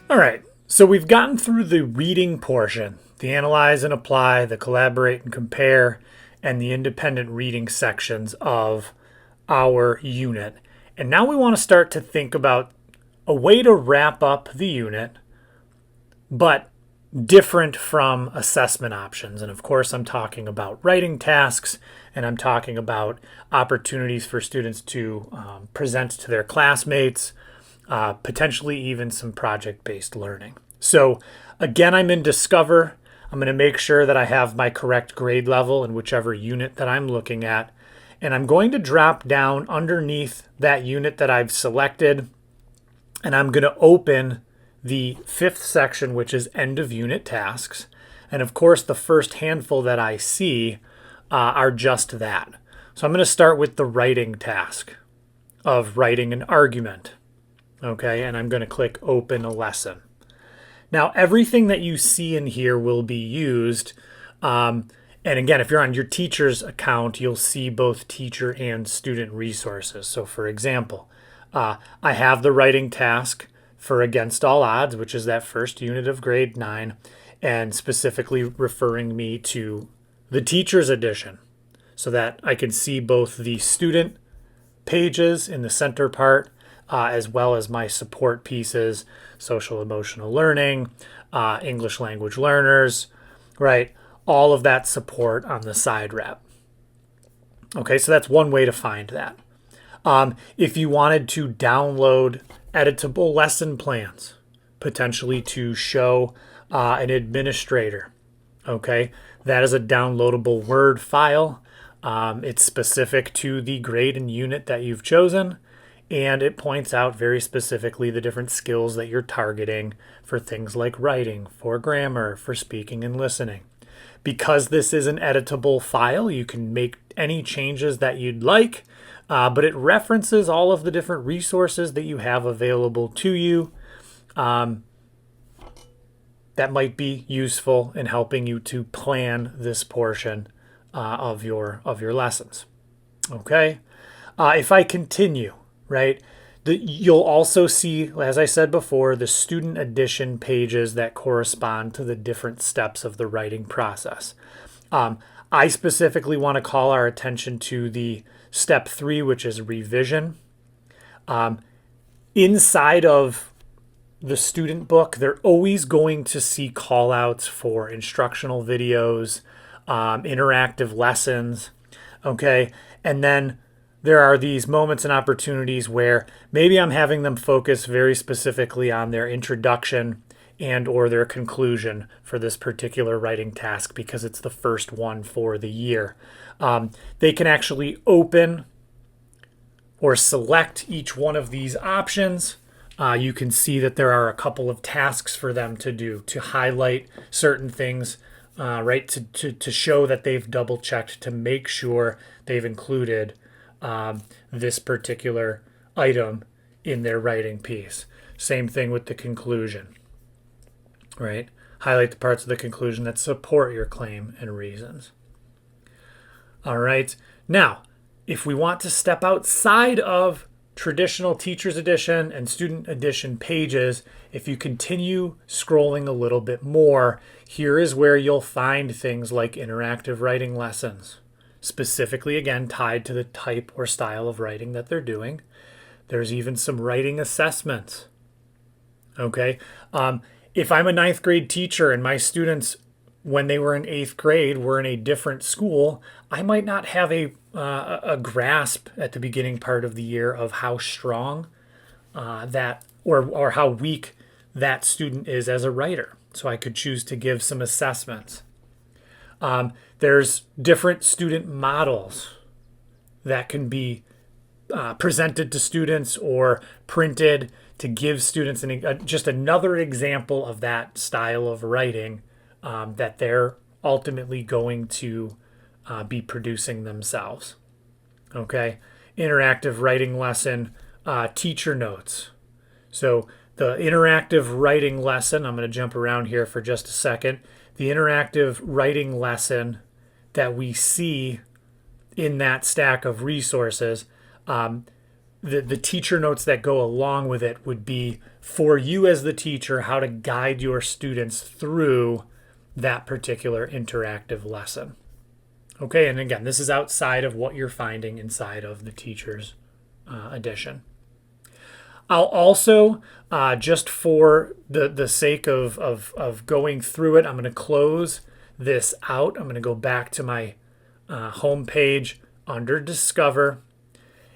All right, so we've gotten through the reading portion, the analyze and apply, the collaborate and compare, and the independent reading sections of our unit. And now we want to start to think about a way to wrap up the unit, but different from assessment options. And of course, I'm talking about writing tasks, and I'm talking about opportunities for students to present to their classmates, potentially even some project-based learning. So again, I'm in Discover. I'm going to make sure that I have my correct grade level in whichever unit that I'm looking at. And I'm going to drop down underneath that unit that I've selected, and I'm going to open the fifth section, which is end of unit tasks. And of course, the first handful that I see are just that. So I'm going to start with the writing task of writing an argument. Okay, and I'm going to click open a lesson. Now, everything that you see in here will be used. And again, if you're on your teacher's account, you'll see both teacher and student resources. So for example, I have the writing task for Against All Odds, which is that first unit of grade 9, and specifically referring me to the teacher's edition so that I can see both the student pages in the center part as well as my support pieces, social emotional learning, English language learners, right? All of that support on the side wrap. Okay, so that's one way to find that. If you wanted to download editable lesson plans, potentially to show an administrator, okay, that is a downloadable Word file. It's specific to the grade and unit that you've chosen, and it points out very specifically the different skills that you're targeting for things like writing, for grammar, for speaking and listening. Because this is an editable file, you can make any changes that you'd like, but it references all of the different resources that you have available to you that might be useful in helping you to plan this portion of your lessons. Okay, if I continue, right, you'll also see, as I said before, the student edition pages that correspond to the different steps of the writing process. I specifically want to call our attention to the step 3, which is revision. Inside of the student book, they're always going to see call outs for instructional videos, interactive lessons, okay? And then there are these moments and opportunities where maybe I'm having them focus very specifically on their introduction and or their conclusion for this particular writing task because it's the first one for the year. They can actually open or select each one of these options. You can see that there are a couple of tasks for them to do to highlight certain things, right, to show that they've double checked to make sure they've included this particular item in their writing piece. Same thing with the conclusion, right? Highlight the parts of the conclusion that support your claim and reasons. All right. Now, if we want to step outside of traditional teacher's edition and student edition pages, if you continue scrolling a little bit more, here is where you'll find things like interactive writing lessons, specifically, again, tied to the type or style of writing that they're doing. There's even some writing assessments. Okay. If I'm a 9th grade teacher and my students, when they were in 8th grade, were in a different school, I might not have a grasp at the beginning part of the year of how strong that or how weak that student is as a writer. So I could choose to give some assessments. There's different student models that can be presented to students or printed to give students just another example of that style of writing that they're ultimately going to be producing themselves. Okay, interactive writing lesson, teacher notes. So the interactive writing lesson, I'm going to jump around here for just a second. The interactive writing lesson that we see in that stack of resources, the teacher notes that go along with it would be for you as the teacher, how to guide your students through that particular interactive lesson. Okay, and again, this is outside of what you're finding inside of the teacher's edition. I'll also, just for the sake of going through it, I'm going to close this out. I'm going to go back to my home page under Discover.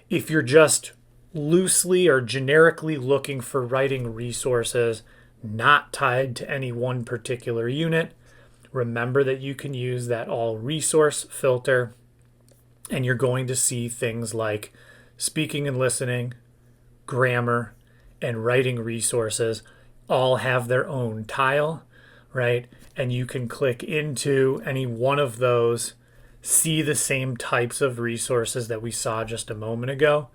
If you're just loosely or generically looking for writing resources not tied to any one particular unit, remember that you can use that all resource filter, and you're going to see things like speaking and listening, grammar, and writing resources all have their own tile, right? And you can click into any one of those, see the same types of resources that we saw just a moment ago,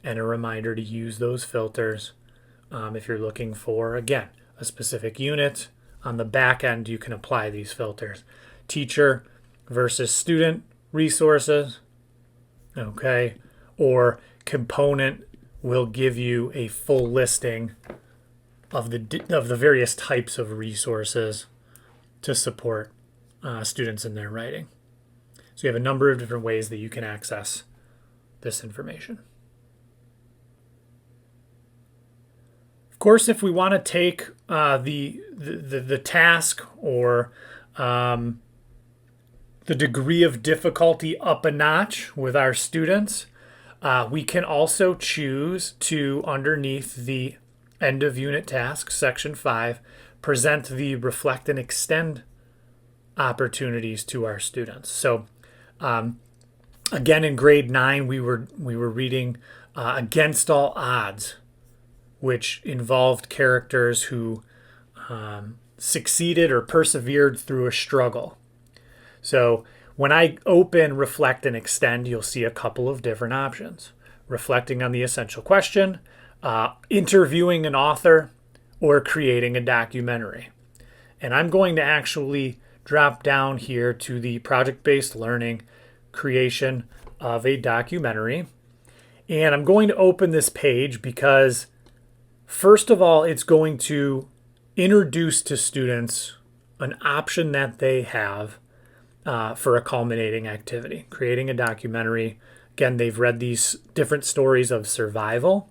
and a reminder to use those filters if you're looking for, again, a specific unit. On the back end, you can apply these filters. Teacher versus student resources, okay? Or component will give you a full listing of the various types of resources to support students in their writing. So you have a number of different ways that you can access this information. Of course, if we want to take the task or the degree of difficulty up a notch with our students, we can also choose to, underneath the end of unit task, section 5, present the reflect and extend opportunities to our students. So again, in grade 9, we were reading Against All Odds, which involved characters who succeeded or persevered through a struggle. So when I open Reflect and Extend, you'll see a couple of different options. Reflecting on the essential question, interviewing an author, or creating a documentary. And I'm going to actually drop down here to the project-based learning creation of a documentary. And I'm going to open this page because, first of all, it's going to introduce to students an option that they have for a culminating activity, creating a documentary. Again, they've read these different stories of survival.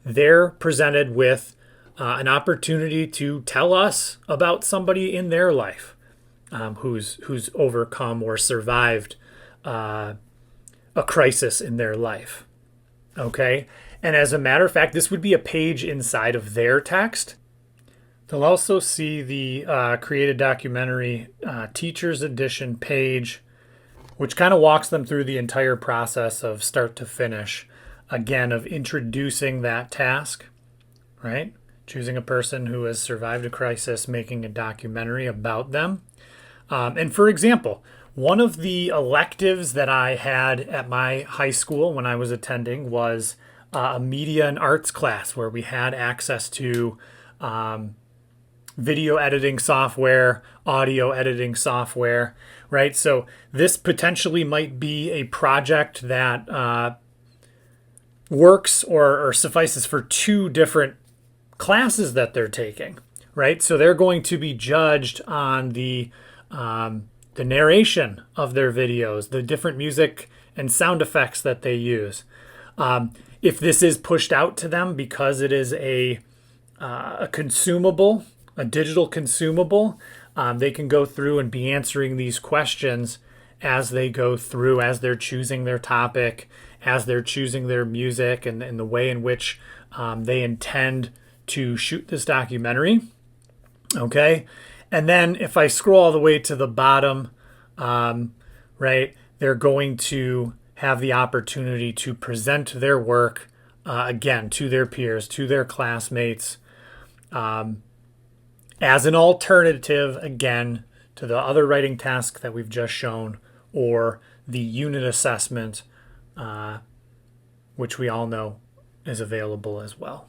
They're presented with an opportunity to tell us about somebody in their life who's overcome or survived a crisis in their life. Okay? And as a matter of fact, this would be a page inside of their text. They'll also see the Create a Documentary Teacher's Edition page, which kind of walks them through the entire process of start to finish, again, of introducing that task, right? Choosing a person who has survived a crisis, making a documentary about them. And for example, one of the electives that I had at my high school when I was attending was a media and arts class where we had access to video editing software, audio editing software, right? So this potentially might be a project that works or suffices for two different classes that they're taking, right? So they're going to be judged on the narration of their videos, the different music and sound effects that they use. If this is pushed out to them because it is a consumable, a digital consumable, they can go through and be answering these questions as they go through, as they're choosing their topic, as they're choosing their music, and the way in which they intend to shoot this documentary. Okay. And then if I scroll all the way to the bottom, right, they're going to have the opportunity to present their work, again, to their peers, to their classmates, as an alternative, again, to the other writing task that we've just shown, or the unit assessment, which we all know is available as well.